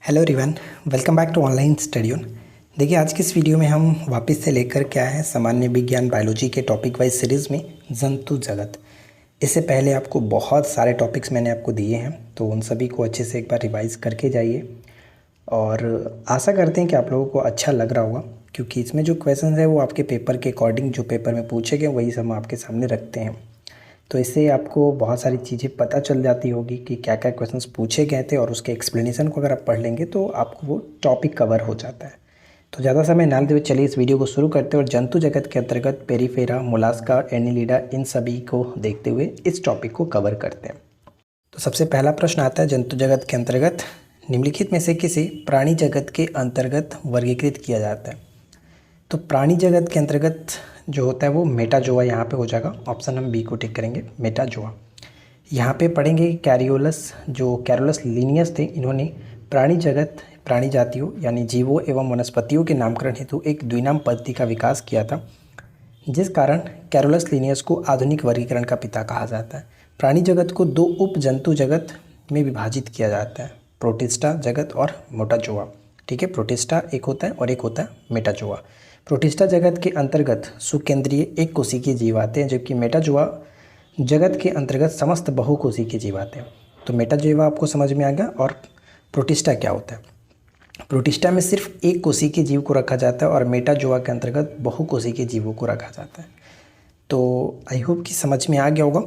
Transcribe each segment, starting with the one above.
Hello everyone, welcome back to online study on. देखिए, आज की इस वीडियो में हम वापस से लेकर के आए हैं सामान्य विज्ञान बायोलॉजी के टॉपिक वाइज सीरीज़ में जंतु जगत। इससे पहले आपको बहुत सारे टॉपिक्स मैंने आपको दिए हैं, तो उन सभी को अच्छे से एक बार रिवाइज़ करके जाइए और आशा करते हैं कि आप लोगों को अच्छा लग रहा होगा, क्योंकि इसमें जो क्वेश्चन है वो आपके पेपर के अकॉर्डिंग जो पेपर में पूछे गए वही सब हम आपके सामने रखते हैं। तो इससे आपको बहुत सारी चीज़ें पता चल जाती होगी कि क्या क्या क्वेश्चंस पूछे गए थे, और उसके एक्सप्लेनेशन को अगर आप पढ़ लेंगे तो आपको वो टॉपिक कवर हो जाता है। तो ज़्यादा समय ना लेते हुए चलिए इस वीडियो को शुरू करते हैं और जंतु जगत के अंतर्गत पेरीफेरा, मोलास्का, एनिलिडा, इन सभी को देखते हुए इस टॉपिक को कवर करते हैं। तो सबसे पहला प्रश्न आता है, जंतु जगत के अंतर्गत निम्नलिखित में से किसे प्राणी जगत के अंतर्गत वर्गीकृत किया जाता है। तो प्राणी जगत के अंतर्गत जो होता है वो मेटाजोआ यहाँ पे हो जाएगा। ऑप्शन हम बी को टिक करेंगे, मेटाजोआ। यहाँ पे पढ़ेंगे कैरोलस लिनियस थे, इन्होंने प्राणी जगत, प्राणी जातियों यानी जीवों एवं वनस्पतियों के नामकरण हेतु एक द्विनाम पद्धति का विकास किया था, जिस कारण कैरोलस लिनियस को आधुनिक वर्गीकरण का पिता कहा जाता है। प्राणी जगत को दो उप जंतु जगत में विभाजित किया जाता है, प्रोटिस्टा जगत और मेटाजोआ। ठीक है, प्रोटिस्टा एक होता है और एक होता है मेटाजोआ। प्रोटिस्टा जगत के अंतर्गत सुकेंद्रीय एक कोशिकीय जीव आते हैं, जबकि मेटाजोआ जगत के अंतर्गत समस्त बहुकोशिकीय जीव आते हैं। तो मेटाजोआ आपको समझ में आ गया। और प्रोटिस्टा क्या होता है? प्रोटिस्टा में सिर्फ एक कोशिकीय जीव को रखा जाता है और मेटाजोआ के अंतर्गत बहुकोशिकीय जीवों को रखा जाता है। तो आई होप कि समझ में आ गया होगा।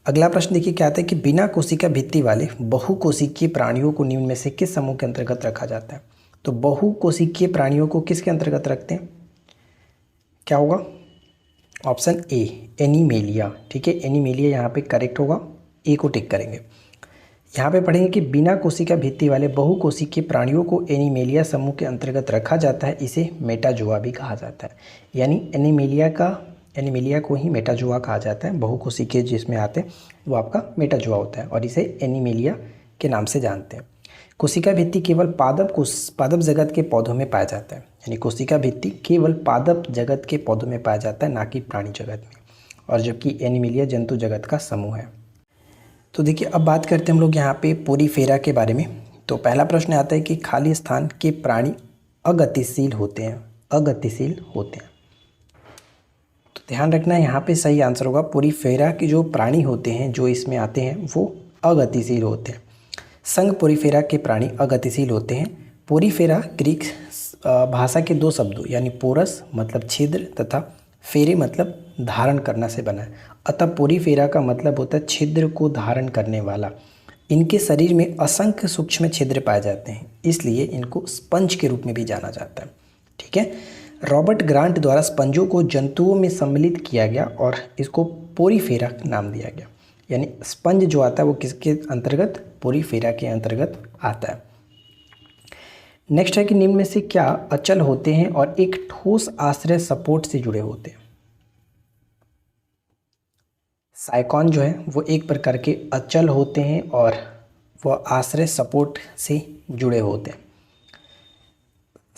अगला प्रश्न देखिए क्या आता है कि बिना कोशिका भित्ति वाले बहुकोशिकीय प्राणियों को निम्न में से किस समूह के अंतर्गत रखा जाता है। तो बहुकोशिकीय प्राणियों को किसके अंतर्गत रखते हैं? क्या होगा? Option A, एनीमेलिया। ठीक है, एनीमेलिया यहाँ पे करेक्ट होगा, ए को टिक करेंगे। यहाँ पे पढ़ेंगे कि बिना कोशिका भित्ति वाले बहुकोशिकीय प्राणियों को एनीमेलिया समूह के अंतर्गत रखा जाता है, इसे मेटाजोआ भी कहा जाता है। यानी एनीमेलिया को ही मेटाजोआ कहा जाता है। बहुकोशिकीय जिसमें आते हैं वो आपका मेटाजोआ होता है और इसे एनीमेलिया के नाम से जानते हैं। कोशिका भित्ति केवल पादप जगत के पौधों में पाया जाता है, यानी कोशिका भित्ति केवल पादप जगत के पौधों में पाया जाता है, ना कि प्राणी जगत में। और जबकि एनीमेलिया जंतु जगत का समूह है। तो देखिए, अब बात करते हैं हम लोग यहाँ पे पोरीफेरा के बारे में। तो पहला प्रश्न आता है कि खाली स्थान के प्राणी अगतिशील होते हैं। अगतिशील होते हैं, तो ध्यान रखना है यहाँ पे सही आंसर होगा पोरीफेरा के जो प्राणी होते हैं जो इसमें आते हैं वो अगतिशील होते हैं। संघ पोरीफेरा के प्राणी अगतिशील होते हैं। पोरीफेरा ग्रीक भाषा के दो शब्दों यानी पोरस मतलब छिद्र तथा फेरे मतलब धारण करना से बना है। अतः पोरीफेरा का मतलब होता है छिद्र को धारण करने वाला। इनके शरीर में असंख्य सूक्ष्म छिद्र पाए जाते हैं, इसलिए इनको स्पंज के रूप में भी जाना जाता है। ठीक है, रॉबर्ट ग्रांट द्वारा स्पंजों को जंतुओं में सम्मिलित किया गया और इसको पोरीफेरा नाम दिया गया। यानी स्पंज जो आता है वो किसके अंतर्गत? पोरीफेरा के अंतर्गत आता है। नेक्स्ट है कि निम्न में से क्या अचल होते हैं और एक ठोस आश्रय सपोर्ट से जुड़े होते हैं। साइकॉन जो है वो एक प्रकार के अचल होते हैं और वह आश्रय सपोर्ट से जुड़े होते हैं।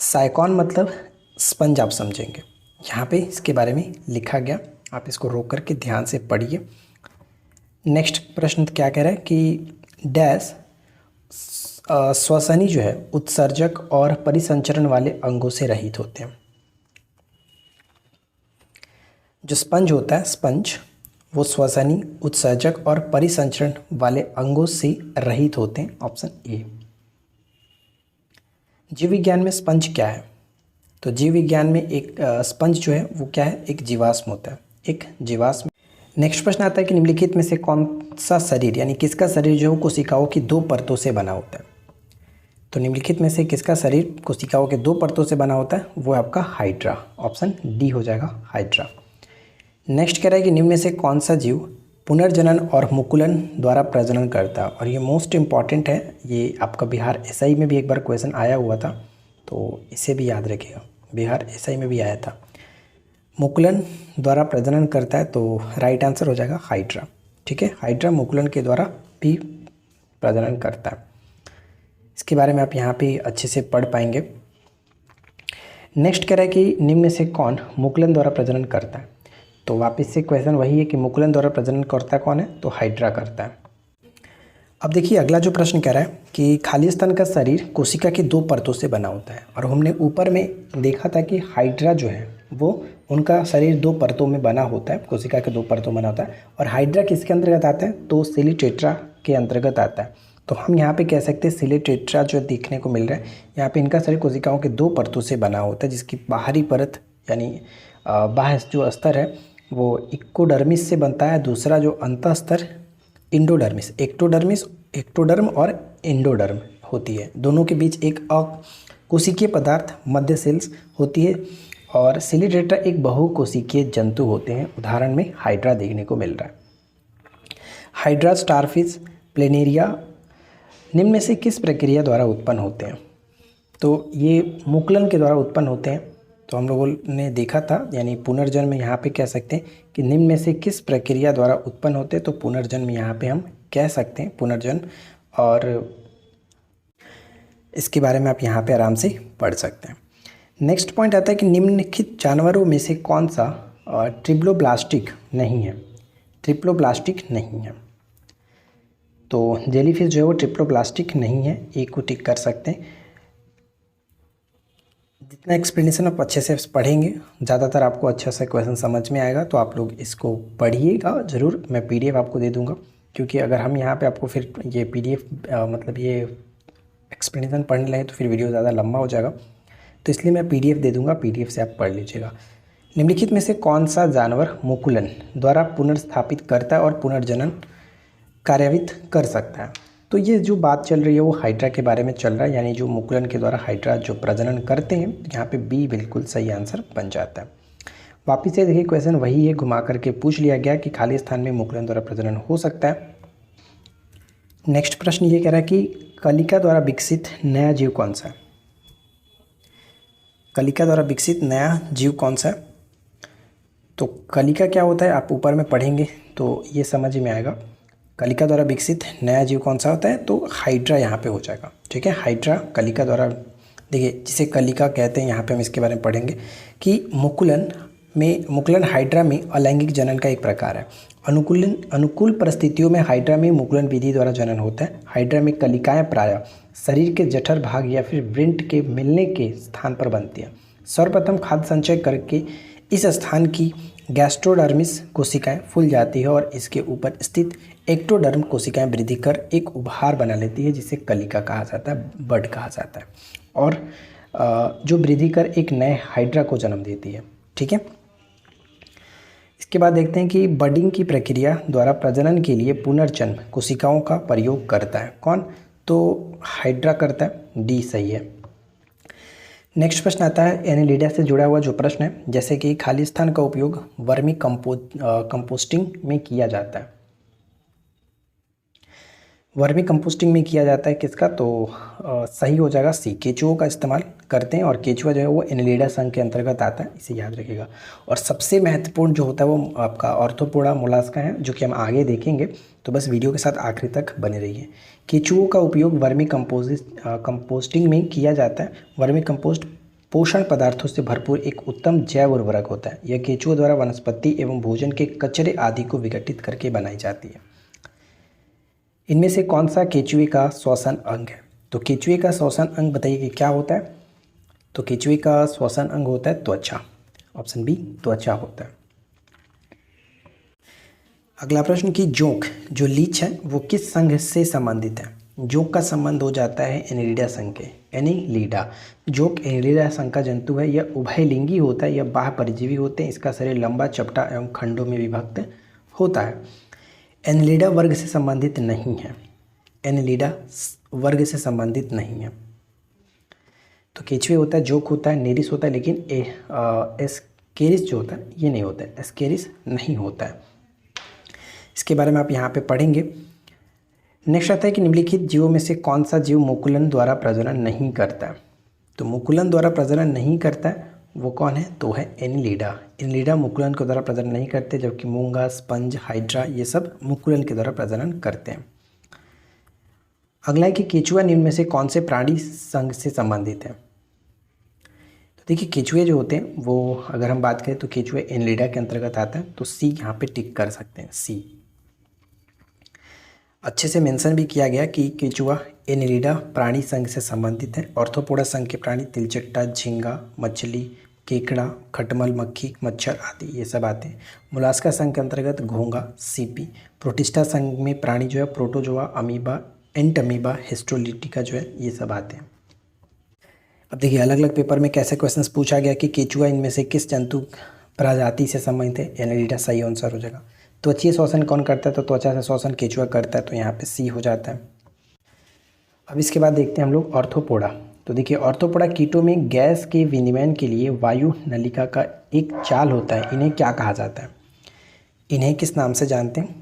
साइकॉन मतलब स्पंज, आप समझेंगे। यहाँ पे इसके बारे में लिखा गया, आप इसको रोक करके ध्यान से पढ़िए। नेक्स्ट प्रश्न क्या कह रहा है कि डैश श्वसनी जो है उत्सर्जक और परिसंचरण वाले अंगों से रहित होते हैं। जो स्पंज होता है, स्पंज वो श्वसनी, उत्सर्जक और परिसंचरण वाले अंगों से रहित होते हैं। Option A. जीव विज्ञान में स्पंज क्या है? तो जीव विज्ञान में एक स्पंज जो है वो क्या है? एक जीवाश्म होता है, एक जीवाश्म। नेक्स्ट प्रश्न आता है कि निम्नलिखित में से कौन सा शरीर यानी किसका शरीर जो है कोशिकाओं की दो परतों से बना होता है। तो निम्नलिखित में से किसका शरीर कोशिकाओं के दो परतों से बना होता है? वो है आपका हाइड्रा। ऑप्शन डी हो जाएगा, हाइड्रा। नेक्स्ट कह रहा है कि निम्न में से कौन सा जीव पुनर्जनन और मुकुलन द्वारा प्रजनन करता है। और ये मोस्ट इंपॉर्टेंट है, ये आपका बिहार एसआई में भी एक बार क्वेश्चन आया हुआ था, तो इसे भी याद रखिएगा, बिहार एसआई में भी आया था। मुकुलन द्वारा प्रजनन करता है, तो राइट आंसर हो जाएगा हाइड्रा। ठीक है, हाइड्रा मुकुलन के द्वारा भी प्रजनन करता है। इसके बारे में आप यहाँ पे अच्छे से पढ़ पाएंगे। नेक्स्ट कह रहा है कि निम्न में से कौन मुकुलन द्वारा प्रजनन करता है। तो वापस से क्वेश्चन वही है कि मुकुलन द्वारा प्रजनन करता कौन है? तो हाइड्रा करता है। अब देखिए अगला जो प्रश्न कह रहा है कि खाली स्तन का शरीर कोशिका की दो परतों से बना होता है, और हमने ऊपर में देखा था कि हाइड्रा जो है वो उनका शरीर दो परतों में बना होता है, कोशिका के दो परतों में बना होता है। और हाइड्रा किसके अंतर्गत आता है, तो सिलिटेट्रा के अंतर्गत आता है। तो हम यहाँ पे कह सकते हैं सिलिटेट्रा जो देखने को मिल रहा है यहाँ पे, इनका शरीर कोशिकाओं के दो परतों से बना होता है, जिसकी बाहरी परत यानी बाह्य जो स्तर है वो इक्कोडर्मिस से बनता है, दूसरा जो अंतः स्तर इंडोडर्मिस, एक्टोडर्म और इंडोडर्म होती है। दोनों के बीच एक अकोशिकीय पदार्थ मध्य सेल्स होती है, और सिलिटेट्रा एक बहुकोशिकीय जंतु होते हैं। उदाहरण में हाइड्रा देखने को मिल रहा है। हाइड्रा, स्टारफिश, प्लेनेरिया निम्न में से किस प्रक्रिया द्वारा उत्पन्न होते हैं, तो ये मुकुलन के द्वारा उत्पन्न होते हैं। तो हम लोगों ने देखा था, यानी पुनर्जन्म यहाँ पे कह सकते हैं कि निम्न में से किस प्रक्रिया द्वारा उत्पन्न होते हैं, तो पुनर्जन्म यहाँ पे हम कह सकते हैं पुनर्जन्म, और इसके बारे में आप यहाँ पे आराम से पढ़ सकते हैं। नेक्स्ट पॉइंट आता है कि निम्नलिखित जानवरों में से कौन सा ट्रिप्लोब्लास्टिक नहीं है, ट्रिप्लोब्लास्टिक नहीं है। तो जेलीफिश जो है वो ट्रिप्लोब्लास्टिक नहीं है, एक को टिक कर सकते हैं। जितना एक्सप्लेनेशन आप अच्छे से पढ़ेंगे ज़्यादातर आपको अच्छा सा क्वेश्चन समझ में आएगा, तो आप लोग इसको पढ़िएगा ज़रूर। मैं पीडीएफ आपको दे दूंगा, क्योंकि अगर हम यहाँ पे आपको फिर ये पीडीएफ मतलब ये एक्सप्लेनेशन पढ़ने लगे तो फिर वीडियो ज़्यादा लंबा हो जाएगा, तो इसलिए मैं पीडीएफ दे दूँगा, पीडीएफ से आप पढ़ लीजिएगा। निम्नलिखित में से कौन सा जानवर मुकुलन द्वारा पुनर्स्थापित करता है और पुनर्जनन कार्यान्वित कर सकता है, तो ये जो बात चल रही है वो हाइड्रा के बारे में चल रहा है, यानी जो मुकुलन के द्वारा हाइड्रा जो प्रजनन करते हैं। यहाँ पे बी बिल्कुल सही आंसर बन जाता है। वापिस से देखिए क्वेश्चन वही है, घुमा करके पूछ लिया गया कि खाली स्थान में मुकुलन द्वारा प्रजनन हो सकता है। नेक्स्ट प्रश्न ये कह रहा है कि कलिका द्वारा विकसित नया जीव कौन सा है, कलिका द्वारा विकसित नया जीव कौन सा है। तो कलिका क्या होता है आप ऊपर में पढ़ेंगे तो ये समझ में आएगा। कलिका द्वारा विकसित नया जीव कौन सा होता है, तो हाइड्रा यहाँ पे हो जाएगा। ठीक है, हाइड्रा कलिका द्वारा, देखिए जिसे कलिका कहते हैं यहाँ पे हम इसके बारे में पढ़ेंगे कि मुकुलन हाइड्रा में अलैंगिक जनन का एक प्रकार है। अनुकूल परिस्थितियों में हाइड्रा में मुकुलन विधि द्वारा जनन होता है। हाइड्रा में कलिकाएं प्रायः शरीर के जठर भाग या फिर वृंट के मिलने के स्थान पर बनती है। सर्वप्रथम खाद्य संचय करके इस स्थान की गैस्ट्रोडर्मिस कोशिकाएं फूल जाती है और इसके ऊपर स्थित एक्टोडर्म कोशिकाएं वृद्धि कर एक उभार बना लेती है, जिसे कलिका कहा जाता है, बड कहा जाता है, और जो वृद्धि कर एक नए हाइड्रा को जन्म देती है। ठीक है, इसके बाद देखते हैं कि बडिंग की प्रक्रिया द्वारा प्रजनन के लिए पुनर्जन्म कोशिकाओं का प्रयोग करता है कौन, तो हाइड्रा करता है, डी सही है। नेक्स्ट प्रश्न आता है एनेलिडा से जुड़ा हुआ जो प्रश्न है, जैसे कि खाली स्थान का उपयोग वर्मी कंपोस्टिंग में किया जाता है। वर्मी कंपोस्टिंग में किया जाता है किसका, तो सही हो जाएगा सी, केचुओं का इस्तेमाल करते हैं, और केचुआ जो है वो एनेलिडा संघ के अंतर्गत आता है, इसे याद रखिएगा। और सबसे महत्वपूर्ण जो होता है वो आपका ऑर्थोपोडा मोलास्का है, जो कि हम आगे देखेंगे, तो बस वीडियो के साथ आखिरी तक बने रहिए। केचुओं का उपयोग वर्मी कंपोस्टिंग में किया जाता है। वर्मी कंपोस्ट पोषण पदार्थों से भरपूर एक उत्तम जैव उर्वरक होता है। यह केचुओं द्वारा वनस्पति एवं भोजन के कचरे आदि को विघटित करके बनाई जाती है। इनमें से कौन सा केचुए का श्वसन अंग है, तो केचुए का श्वसन अंग बताइए कि क्या होता है, तो केचुए का श्वसन अंग होता है त्वचा, ऑप्शन बी त्वचा होता है। अगला प्रश्न कि जोंक जो लीच है वो किस संघ से संबंधित है, जोंक का संबंध हो जाता है एनेलिडा संघ के, एनेलिडा। जोंक एनेलिडा संघ का जंतु है, यह उभयलिंगी होता है, यह बाह्य परजीवी होते हैं, इसका शरीर लंबा चपटा एवं खंडों में विभक्त होता है। एनेलिडा वर्ग से संबंधित नहीं है, एनेलिडा वर्ग से संबंधित नहीं है। तो केचुए होता है, जोंक होता है, नेरिस होता है, लेकिन एस्केरिस जो होता है ये नहीं होता है, एस्केरिस नहीं होता है। इसके बारे में आप यहाँ पे पढ़ेंगे। नेक्स्ट आता है कि निम्नलिखित जीवों में से कौन सा जीव मुकुलन द्वारा प्रजनन नहीं करता है, तो मुकुलन द्वारा प्रजनन नहीं करता है वो कौन है, तो है एनेलिडा। एनेलिडा मुकुलन के द्वारा प्रजनन नहीं करते, जबकि मूंगा, स्पंज, हाइड्रा ये सब मुकुलन के द्वारा प्रजनन करते हैं। अगला है कि केचुआ निम्न में से कौन से प्राणी संघ से संबंधित है, तो देखिए केचुए जो होते हैं वो अगर हम बात करें तो केचुए एनेलिडा के अंतर्गत आता है, तो सी यहाँ पे टिक कर सकते हैं, सी। अच्छे से मेंशन भी किया गया कि केचुआ एनिलिडा प्राणी संघ से संबंधित है। ऑर्थोपोडा संघ के प्राणी तिलचट्टा, झींगा, मछली, केकड़ा, खटमल, मक्खी, मच्छर आदि ये सब आते हैं। मोलास्का संघ के अंतर्गत घोंगा, सीपी। प्रोटिस्टा संघ में प्राणी जो है प्रोटोजोआ, अमीबा, एंट अमीबा, हिस्टोलिटिका जो है ये सब आते हैं। अब देखिए अलग अलग पेपर में कैसे क्वेश्चंस पूछा गया कि केचुआ इनमें से किस जंतु प्रजाति से संबंधित है। एनिलिडा सही आंसर हो जाएगा। त्वचीय श्वसन कौन करता है, तो त्वचा से श्वसन केचुआ करता है, तो यहाँ पे सी हो जाता है। अब इसके बाद देखते हैं हम लोग ऑर्थोपोडा। तो देखिए ऑर्थोपोडा कीटों में गैस के विनिमय के लिए वायु नलिका का एक जाल होता है, इन्हें क्या कहा जाता है? इन्हें किस नाम से जानते हैं?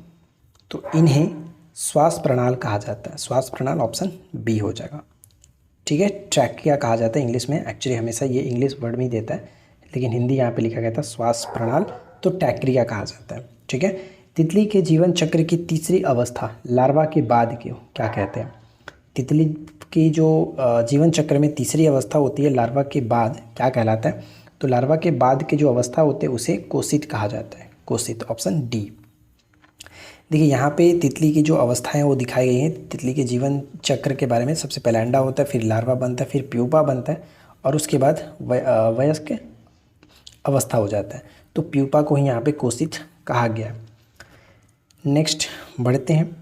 तो इन्हें श्वास प्रणाल कहा जाता है। श्वास प्रणाल ऑप्शन बी हो जाएगा। ठीक है, ट्रैकिया कहा जाता है इंग्लिश में। एक्चुअली हमेशा ये इंग्लिश वर्ड में ही देता है, लेकिन हिंदी यहाँ पे लिखा गया था श्वास प्रणाल, तो ट्रैक्रिया कहा जाता है। ठीक है, तितली के जीवन चक्र की तीसरी अवस्था लार्वा के बाद की क्या कहते हैं? तितली की जो जीवन चक्र में तीसरी अवस्था होती है लार्वा के बाद, क्या कहलाता है? तो लार्वा के बाद के जो अवस्था होते हैं उसे कोसित कहा जाता है। कोसित ऑप्शन डी। देखिए यहाँ पे तितली की जो अवस्थाएं वो दिखाई गई हैं। तितली के जीवन चक्र के बारे में सबसे पहले अंडा होता है, फिर लार्वा बनता है, फिर प्यूपा बनता है और उसके बाद वयस्क अवस्था हो जाता है। तो प्यूपा को ही यहाँ पे कोसित कहा गया। नेक्स्ट बढ़ते हैं।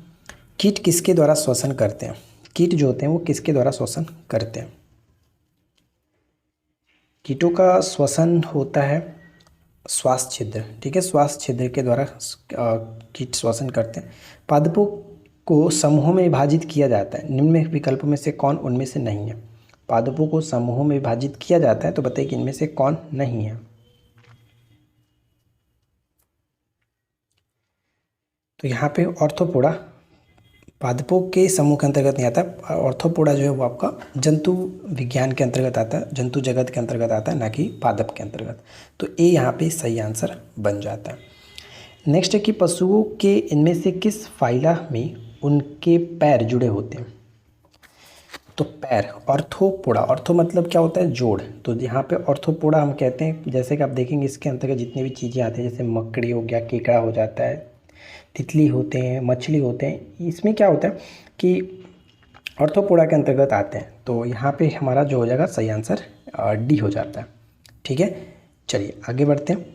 कीट किसके द्वारा श्वसन करते हैं? कीट जो होते हैं वो किसके द्वारा श्वसन करते हैं? कीटों का श्वसन होता है श्वास छिद्र। ठीक है, श्वास छिद्र के द्वारा कीट श्वसन करते हैं। पादपों को समूहों में विभाजित किया जाता है, निम्न विकल्पों में से कौन उनमें से नहीं है? पादपों को समूहों में विभाजित किया जाता है, तो बताइए कि इनमें से कौन नहीं है? तो यहाँ पे ऑर्थोपोडा पादपों के समूह के अंतर्गत नहीं आता। ऑर्थोपोडा जो है वो आपका जंतु विज्ञान के अंतर्गत आता है, जंतु जगत के अंतर्गत आता है, ना कि पादप के अंतर्गत। तो ए यहाँ पे सही आंसर बन जाता है। नेक्स्ट है कि पशुओं के इनमें से किस फाइला में उनके पैर जुड़े होते हैं? तो पैर ऑर्थोपोडा, ऑर्थो मतलब क्या होता है? जोड़। तो यहाँ पे ऑर्थोपोडा हम कहते हैं, जैसे कि आप देखेंगे इसके अंतर्गत जितनी भी चीज़ें आती हैं, जैसे मकड़ी हो गया, केकड़ा हो जाता है, तितली होते हैं, मछली होते हैं, इसमें क्या होता है कि ऑर्थोपोडा के अंतर्गत आते हैं। तो यहाँ पे हमारा जो हो जाएगा सही आंसर डी हो जाता है। ठीक है, चलिए आगे बढ़ते हैं।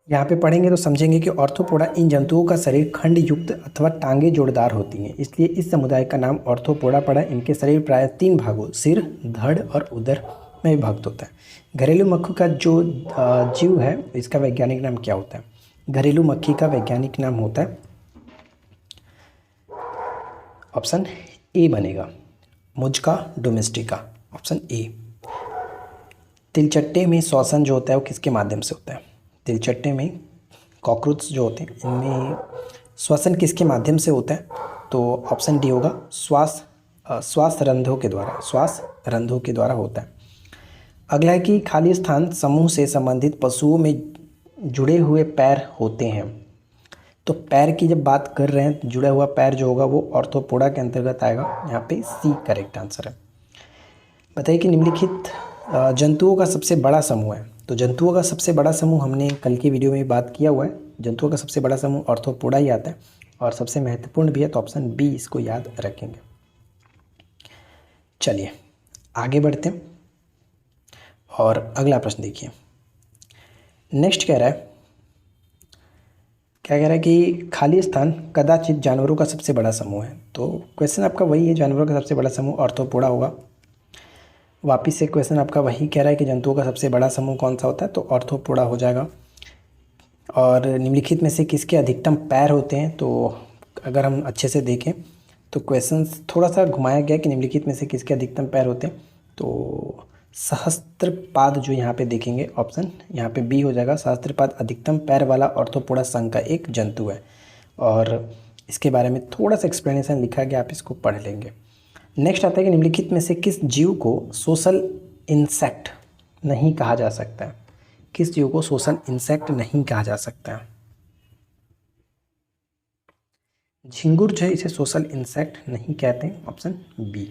यहाँ पे पढ़ेंगे तो समझेंगे कि ऑर्थोपोडा इन जंतुओं का शरीर खंड युक्त अथवा टांगे जोड़दार होती हैं, इसलिए इस समुदाय का नाम ऑर्थोपोडा पड़ा। इनके शरीर प्रायः 3 भागों सिर, धड़ और उदर में विभक्त होता है। घरेलू मक्खी का जो जीव है इसका वैज्ञानिक नाम क्या होता है? घरेलू मक्खी का वैज्ञानिक नाम होता है, ऑप्शन ए बनेगा, मुज्का डोमेस्टिका, ऑप्शन ए। तिलचट्टे में श्वसन जो होता है वो किसके माध्यम से होता है? तिलचट्टे में कॉकरोच जो होते हैं इनमें श्वसन किसके माध्यम से होता है? तो ऑप्शन डी होगा, श्वास रंध्रों के द्वारा, श्वास रंध्रों के द्वारा होता है। अगला है कि खाली स्थान समूह से संबंधित पशुओं में जुड़े हुए पैर होते हैं। तो पैर की जब बात कर रहे हैं, जुड़ा हुआ पैर जो होगा वो ऑर्थोपोडा के अंतर्गत आएगा। यहाँ पे सी करेक्ट आंसर है। बताइए कि निम्नलिखित जंतुओं का सबसे बड़ा समूह है। तो जंतुओं का सबसे बड़ा समूह हमने कल की वीडियो में बात किया हुआ है। जंतुओं का सबसे बड़ा समूह ऑर्थोपोडा ही आता है और सबसे महत्वपूर्ण भी है, तो ऑप्शन बी इसको याद रखेंगे। चलिए आगे बढ़ते हैं और अगला प्रश्न देखिए। नेक्स्ट क्या कह रहा है कि खाली स्थान कदाचित जानवरों का सबसे बड़ा समूह है। तो क्वेश्चन आपका वही है, जानवरों का सबसे बड़ा समूह ऑर्थोपोडा होगा। वापिस से क्वेश्चन आपका वही कह रहा है कि जंतुओं का सबसे बड़ा समूह कौन सा होता है? तो ऑर्थोपोडा हो जाएगा। और निम्नलिखित में से किसके अधिकतम पैर होते हैं? तो अगर हम अच्छे से देखें तो क्वेश्चन थोड़ा सा घुमाया गया कि निम्नलिखित में से किसके अधिकतम पैर होते हैं। तो सहस्त्रपाद जो यहाँ पे देखेंगे, ऑप्शन यहाँ पे बी हो जाएगा। सहस्त्रपाद अधिकतम पैर वाला ऑर्थोपोडा संघ का एक जंतु है और इसके बारे में थोड़ा सा एक्सप्लेनेशन लिखा गया, आप इसको पढ़ लेंगे। नेक्स्ट आता है कि निम्नलिखित में से किस जीव को सोशल इंसेक्ट नहीं कहा जा सकता है? किस जीव को सोशल इंसेक्ट नहीं कहा जा सकता है? झिंगुर जो है इसे सोशल इंसेक्ट नहीं कहते हैं, ऑप्शन बी।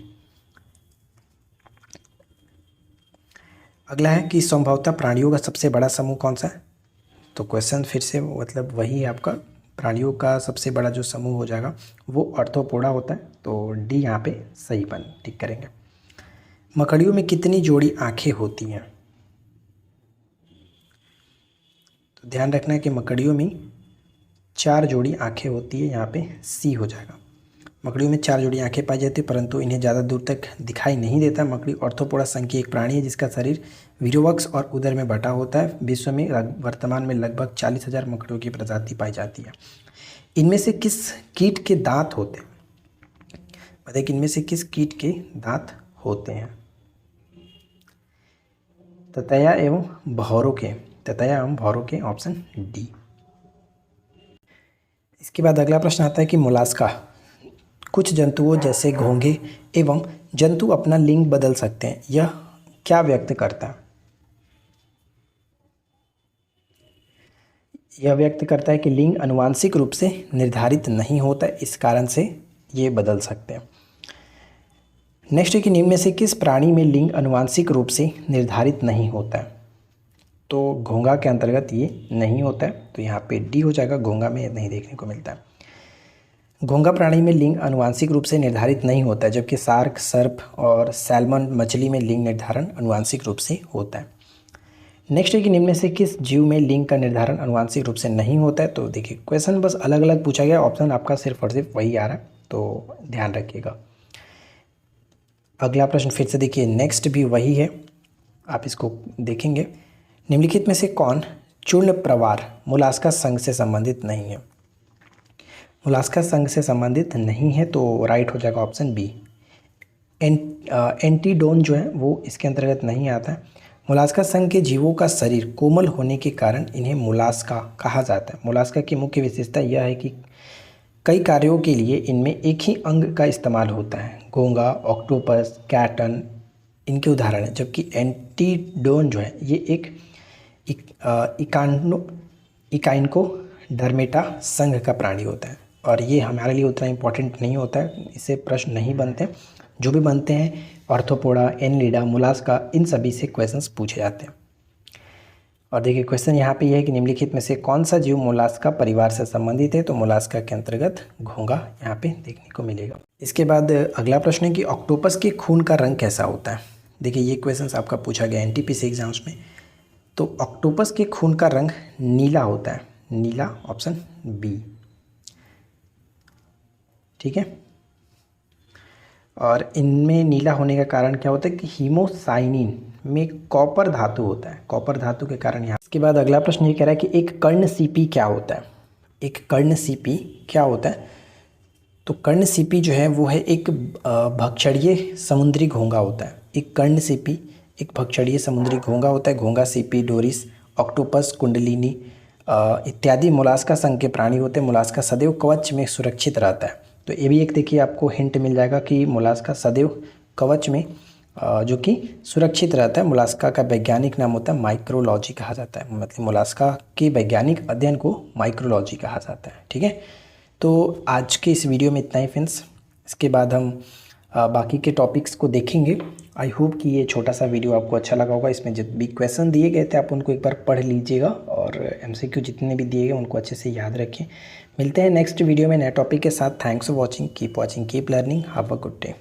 अगला है कि संभवतः प्राणियों का सबसे बड़ा समूह कौन सा है? तो क्वेश्चन फिर से मतलब वही है आपका प्राणियों का सबसे बड़ा जो समूह हो जाएगा वो आर्थ्रोपोडा होता है, तो डी यहाँ पे सही बन टिक करेंगे। मकड़ियों में कितनी जोड़ी आँखें होती हैं? तो ध्यान रखना है कि मकड़ियों में 4 जोड़ी आँखें होती है, यहाँ पे सी हो जाएगा। मकड़ियों में 4 जोड़ी आँखें पाई जाती है, परंतु इन्हें ज़्यादा दूर तक दिखाई नहीं देता। मकड़ी आर्थ्रोपोडा संघ की एक प्राणी है जिसका शरीर विरोवक्ष और उदर में बटा होता है। विश्व में वर्तमान में लगभग 40,000 मकड़ियों की प्रजाति पाई जाती है। इनमें से किस कीट के दांत होते हैं? बताइए कि इनमें से किस कीट के दांत होते हैं? ततैया एवं भौरों के, ततैया एवं भौरों के, ऑप्शन डी। इसके बाद अगला प्रश्न आता है कि मोलास्का कुछ जंतुओं जैसे घोंघे एवं जंतु अपना लिंग बदल सकते हैं, यह क्या व्यक्त करता है? यह व्यक्त करता है कि लिंग आनुवांशिक रूप से निर्धारित नहीं होता है, इस कारण से ये बदल सकते हैं। नेक्स्ट है कि निम्न में से किस प्राणी में लिंग आनुवांशिक रूप से निर्धारित नहीं होता है? तो घोंघा के अंतर्गत ये नहीं होता है, तो यहाँ पे डी हो जाएगा, घोंघा में नहीं देखने को मिलता है। घोंघा प्राणी में लिंग आनुवांशिक रूप से निर्धारित नहीं होता है, जबकि शार्क, सर्प और सैल्मन मछली में लिंग निर्धारण आनुवांशिक रूप से होता है। नेक्स्ट है कि निम्न में से किस जीव में लिंग का निर्धारण आनुवांशिक रूप से नहीं होता है? तो देखिए क्वेश्चन बस अलग अलग पूछा गया, ऑप्शन आपका सिर्फ और सिर्फ वही आ रहा है, तो ध्यान रखिएगा। अगला प्रश्न फिर से देखिए, नेक्स्ट भी वही है, आप इसको देखेंगे। निम्नलिखित में से कौन चूर्ण प्रवार मोलास्का संघ से संबंधित नहीं है? मोलास्का संघ से संबंधित नहीं है, तो राइट हो जाएगा ऑप्शन बी। एंटीडोन जो है वो इसके अंतर्गत नहीं आता है। मोलास्का संघ के जीवों का शरीर कोमल होने के कारण इन्हें मोलास्का कहा जाता है। मोलास्का की मुख्य विशेषता यह है कि कई कार्यों के लिए इनमें एक ही अंग का इस्तेमाल होता है। घोंघा, ऑक्टोपस, कैटन इनके उदाहरण है, जबकि एंटीडोन जो है ये एक इकाइनको डर्मेटा संघ का प्राणी होता है, और ये हमारे लिए उतना इम्पोर्टेंट नहीं होता है, इससे प्रश्न नहीं बनते। जो भी बनते हैं आर्थ्रोपोडा, एनलिडा, मोलास्का, इन सभी से क्वेश्चंस पूछे जाते हैं। और देखिए क्वेश्चन यहाँ पे यह है कि निम्नलिखित में से कौन सा जीव मोलास्का परिवार से संबंधित है? तो मोलास्का के अंतर्गत घोंघा यहाँ पे देखने को मिलेगा। इसके बाद अगला प्रश्न है कि ऑक्टोपस के खून का रंग कैसा होता है? देखिए ये क्वेश्चन आपका पूछा गया एनटीपीसी एग्जाम्स में। तो ऑक्टोपस के खून का रंग नीला होता है, नीला, ऑप्शन बी, ठीक है। और इनमें नीला होने का कारण क्या होता है कि हीमोसाइनिन में कॉपर धातु होता है, कॉपर धातु के कारण यहाँ। इसके बाद अगला प्रश्न ये कह रहा है कि एक कर्णसीपी क्या होता है? एक कर्णसीपी क्या होता है? तो कर्णसीपी जो है वो है एक भक्षणीय समुद्री घोंघा होता है। एक कर्णसीपी एक भक्षणीय समुद्री घोंघा होता है। घोंघा, सीपी, डोरिस, ऑक्टोपस, कुंडलिनी इत्यादि मोलास्का संघ के प्राणी होते हैं। मोलास्का सदैव कवच में सुरक्षित रहता है, तो ये भी एक देखिए आपको हिंट मिल जाएगा कि मोलास्का सदैव कवच में जो कि सुरक्षित रहता है। मोलास्का का वैज्ञानिक नाम होता है माइक्रोलॉजी कहा जाता है, मतलब मोलास्का के वैज्ञानिक अध्ययन को माइक्रोलॉजी कहा जाता है, ठीक है। तो आज के इस वीडियो में इतना ही फ्रेंड्स, इसके बाद हम बाकी के टॉपिक्स को देखेंगे। आई होप कि ये छोटा सा वीडियो आपको अच्छा लगा होगा। इसमें जो भी क्वेश्चन दिए गए थे आप उनको एक बार पढ़ लीजिएगा, और एमसीक्यू जितने भी दिए गए उनको अच्छे से याद रखें। मिलते हैं नेक्स्ट वीडियो में नए टॉपिक के साथ। Thanks for watching, keep learning, have a good day.